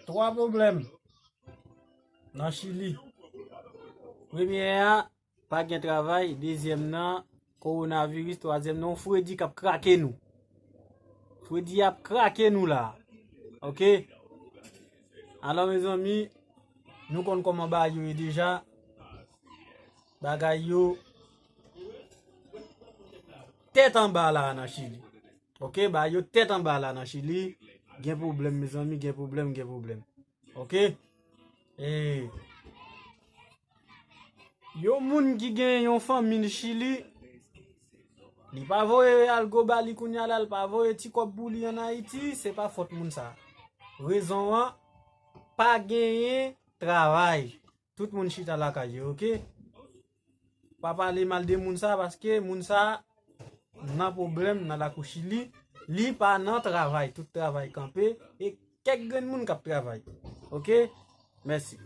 Trois problèmes dans Chili. Premier, pas de travail. Deuxième, coronavirus. Troisième, Freddy qui a craqué nous. Freddy a craqué nous là. Ok? Alors mes amis, nous connaissons comment bagay déjà. Bagay yo tête en bas là dans Chili. Ok? Bagay yo tête en bas là dans Chili. Gen problème mes amis, gen problème. Ok? Et yo moun qui gen yon famille Chili, li pa voye al go bali kounya la, pa voye ti kop pou li en Haïti, c'est pas faute moun ça. Raison an, pas gagner travail. Tout moun chita la kaye, ok? Pas parler mal de moun ça parce que moun ça nan problème dans la kou Chili, li pa nan travail, tout travail campé et quelques moun k'ap travail. Ok? Merci.